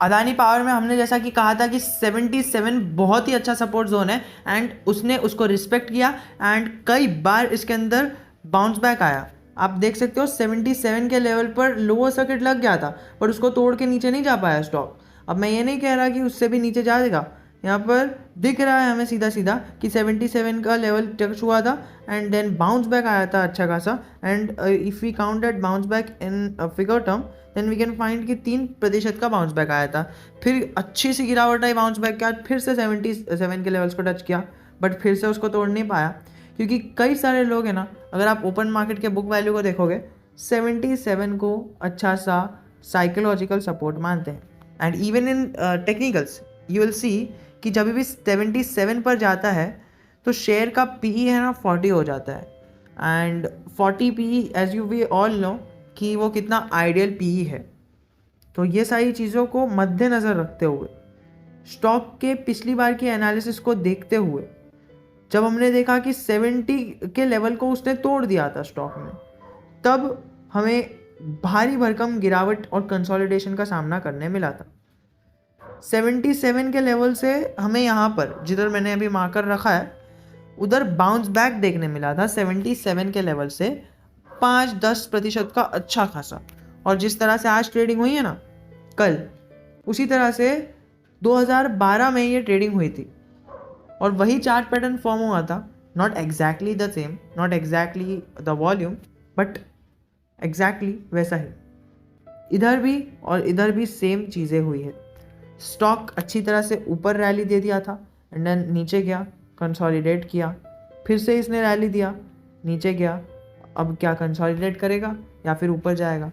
Adani power में हमने जैसा कि कहा था कि 77 बहुत ही अच्छा सपोर्ट जोन है एंड उसने उसको रिस्पेक्ट किया एंड कई बार इसके अंदर बाउंस बैक आया। आप देख सकते हो 77 के लेवल पर लोअर सर्किट लग गया था पर उसको तोड़ के नीचे नहीं जा पाया स्टॉक। अब मैं ये नहीं कह रहा कि उससे भी नीचे जाएगा, यहाँ पर दिख रहा है हमें सीधा सीधा कि 77 का लेवल टच हुआ था एंड देन बाउंस बैक आया था अच्छा खासा। And if we count that bounce back in figure term then we can find कि 3% का बाउंस बैक आया था। फिर अच्छी सी गिरावट आई, बाउंस बैक किया, फिर से 77 के लेवल्स को टच किया बट फिर से उसको तोड़ नहीं पाया। क्योंकि कई सारे लोग हैं ना, अगर आप ओपन मार्केट के बुक वैल्यू को देखोगे 77 को अच्छा सा साइकोलॉजिकल सपोर्ट मानते हैं। And even in technicals you will see कि जब भी 77 पर जाता है तो शेयर का पीई है ना 40 हो जाता है and 40 PE as you we all know कि वो कितना आइडियल पीई है। तो ये सारी चीज़ों को मद्देनज़र रखते हुए स्टॉक के पिछली बार की एनालिसिस को देखते हुए जब हमने देखा कि 70 के लेवल को उसने तोड़ दिया था स्टॉक में, तब हमें भारी भरकम गिरावट और कंसोलिडेशन का सामना करने मिला था। 77 के लेवल से हमें यहाँ पर जिधर मैंने अभी मार्कर रखा है उधर बाउंस बैक देखने मिला था 77 के लेवल से 5-10% का अच्छा खासा। और जिस तरह से आज ट्रेडिंग हुई है ना कल, उसी तरह से 2012 में ये ट्रेडिंग हुई थी और वही चार्ट पैटर्न फॉर्म हुआ था। Not exactly the same, not exactly the volume, but exactly वैसा ही इधर भी सेम चीज़ें हुई है। स्टॉक अच्छी तरह से ऊपर रैली दे दिया था एंड देन नीचे गया, कंसोलिडेट किया, फिर से इसने रैली दिया, नीचे गया। अब क्या कंसोलिडेट करेगा या फिर ऊपर जाएगा?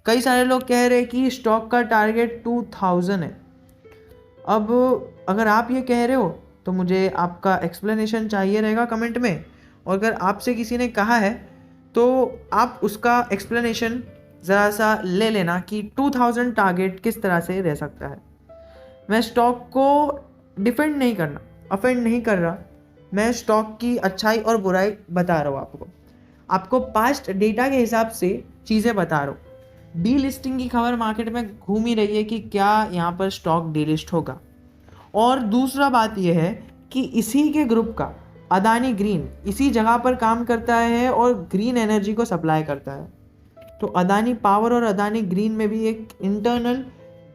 कई सारे लोग कह रहे हैं कि स्टॉक का टारगेट 2000 है। अब अगर आप ये कह रहे हो तो मुझे आपका एक्सप्लेनेशन चाहिए रहेगा कमेंट में, और अगर आपसे किसी ने कहा है तो आप उसका एक्सप्लेनेशन ज़रा सा ले लेना कि 2000 टारगेट किस तरह से रह सकता है। मैं स्टॉक को डिफेंड नहीं करना, अफेंड नहीं कर रहा, मैं स्टॉक की अच्छाई और बुराई बता रहा हूँ आपको पास्ट डेटा के हिसाब से चीज़ें बता रहा हूँ। डी लिस्टिंग की खबर मार्केट में घूम ही रही है कि क्या यहाँ पर स्टॉक डीलिस्ट होगा। और दूसरा बात यह है कि इसी के ग्रुप का अदानी ग्रीन इसी जगह पर काम करता है और ग्रीन एनर्जी को सप्लाई करता है। तो अदानी पावर और अदानी ग्रीन में भी एक इंटरनल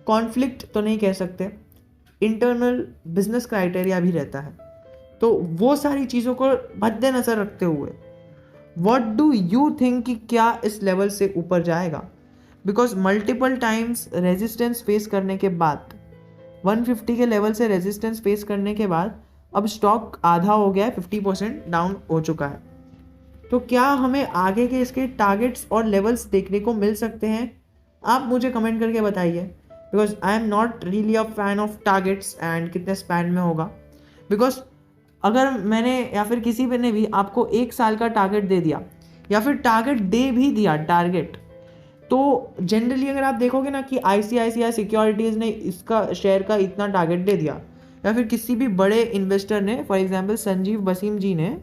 कॉन्फ्लिक्ट तो नहीं कह सकते, इंटरनल बिजनेस क्राइटेरिया भी रहता है। तो वो सारी चीज़ों को मद्देनज़र रखते हुए व्हाट डू यू थिंक कि क्या इस लेवल से ऊपर जाएगा? Because multiple times resistance face करने के बाद 150 के लेवल से रेजिस्टेंस फेस करने के बाद अब स्टॉक आधा हो गया है, 50% डाउन हो चुका है। तो क्या हमें आगे के इसके टारगेट्स और लेवल्स देखने को मिल सकते हैं? आप मुझे कमेंट करके बताइए, because I am not really a fan of targets and कितने स्पैन में होगा। बिकॉज अगर मैंने या फिर किसी ने भी आपको 1 साल का टारगेट दे दिया या फिर टारगेट दे भी दिया टारगेट, तो जनरली अगर आप देखोगे ना कि ICICI सिक्योरिटीज़ ने इसका शेयर का इतना टारगेट दे दिया या फिर किसी भी बड़े इन्वेस्टर ने, फॉर एग्जांपल संजीव बसीम जी ने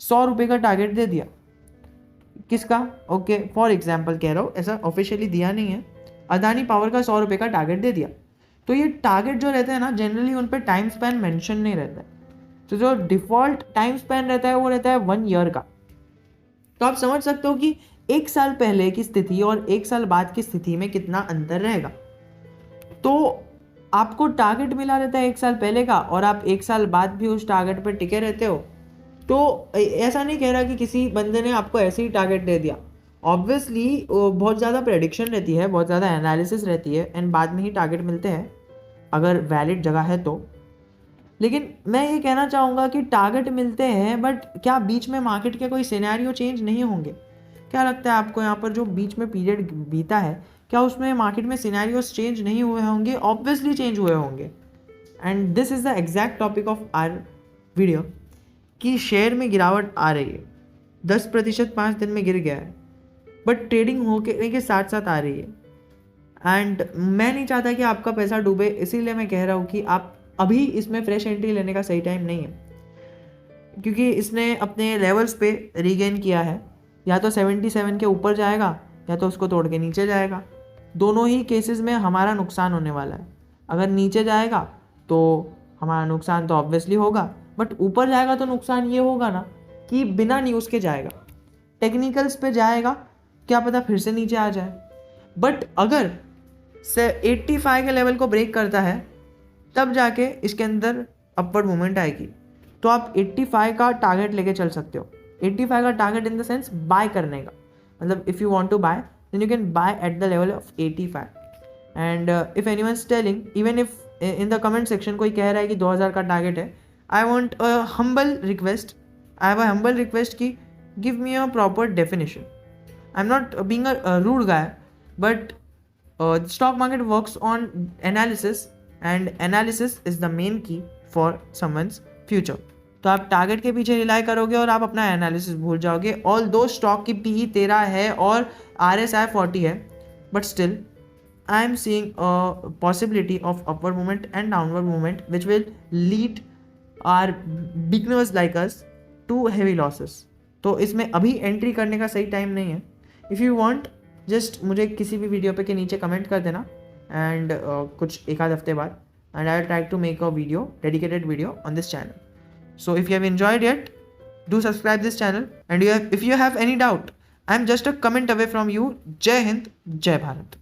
100 रुपये का टारगेट दे दिया। किसका? ओके फॉर एग्जांपल कह रहा हूँ, ऐसा ऑफिशियली दिया नहीं है। अदानी पावर का 100 रुपये का टारगेट दे दिया। तो ये टारगेट जो रहते हैं ना जनरली उन पर टाइम स्पैन मेंशन नहीं रहता है। तो जो डिफ़ॉल्ट टाइम स्पैन रहता है वो रहता है 1 ईयर का। तो आप समझ सकते हो कि 1 साल पहले की स्थिति और 1 साल बाद की स्थिति में कितना अंतर रहेगा। तो आपको टारगेट मिला रहता है 1 साल पहले का और आप 1 साल बाद भी उस टारगेट पर टिके रहते हो। तो ऐसा नहीं कह रहा कि किसी बंदे ने आपको ऐसे ही टारगेट दे दिया। ऑब्वियसली बहुत ज़्यादा प्रेडिक्शन रहती है, बहुत ज़्यादा एनालिसिस रहती है एंड बाद में ही टारगेट मिलते हैं अगर वैलिड जगह है तो। लेकिन मैं ये कहना चाहूँगा कि टारगेट मिलते हैं बट क्या बीच में मार्केट के कोई सिनेरियो चेंज नहीं होंगे? क्या लगता है आपको यहाँ पर जो बीच में पीरियड बीता है क्या उसमें मार्केट में सिनेरियोस चेंज नहीं हुए होंगे? ऑब्वियसली चेंज हुए होंगे। And this is the exact topic of our video कि शेयर में गिरावट आ रही है, 10% 5 दिन में गिर गया है बट ट्रेडिंग होने के साथ साथ आ रही है। एंड मैं नहीं चाहता कि आपका पैसा डूबे, इसीलिए मैं कह रहा हूँ कि आप अभी इसमें फ्रेश एंट्री लेने का सही टाइम नहीं है, क्योंकि इसने अपने लेवल्स पे रीगेन किया है। या तो 77 के ऊपर जाएगा या तो उसको तोड़ के नीचे जाएगा। दोनों ही केसेस में हमारा नुकसान होने वाला है। अगर नीचे जाएगा तो हमारा नुकसान तो ऑब्वियसली होगा, बट ऊपर जाएगा तो नुकसान ये होगा ना कि बिना न्यूज़ के जाएगा, टेक्निकल्स पे जाएगा, क्या पता फिर से नीचे आ जाए। बट अगर से 85 के लेवल को ब्रेक करता है तब जाके इसके अंदर अपवर्ड मूवमेंट आएगी। तो आप 85 का टारगेट लेके चल सकते हो। 85 का target in the sense buy करने का, मतलब if you want to buy then you can buy at the level of 85। And if anyone is telling, even if in the comment section कोई कह रहा है कि 2000 का टारगेट है, I want a humble request, I have a humble request कि give me a proper definition. I am not being a rude guy, but stock market works on analysis and analysis is the main key for someone's future। तो आप target के पीछे rely करोगे और आप अपना analysis भूल जाओगे। ऑल दो स्टॉक की PE 13 है और RSI 40 है, but still I am seeing a possibility of upward movement and downward movement which will lead our beginners like us to heavy losses. तो इसमें अभी एंट्री करने का सही टाइम नहीं है। इफ़ यू वांट जस्ट मुझे किसी भी वीडियो पे के नीचे कमेंट कर देना एंड कुछ एक आध हफ्ते बाद, and I will try to make a video, dedicated video on this channel. So if you have enjoyed it, do subscribe this channel, and if you have any doubt, I am just a comment away from you. जय हिंद, जय भारत।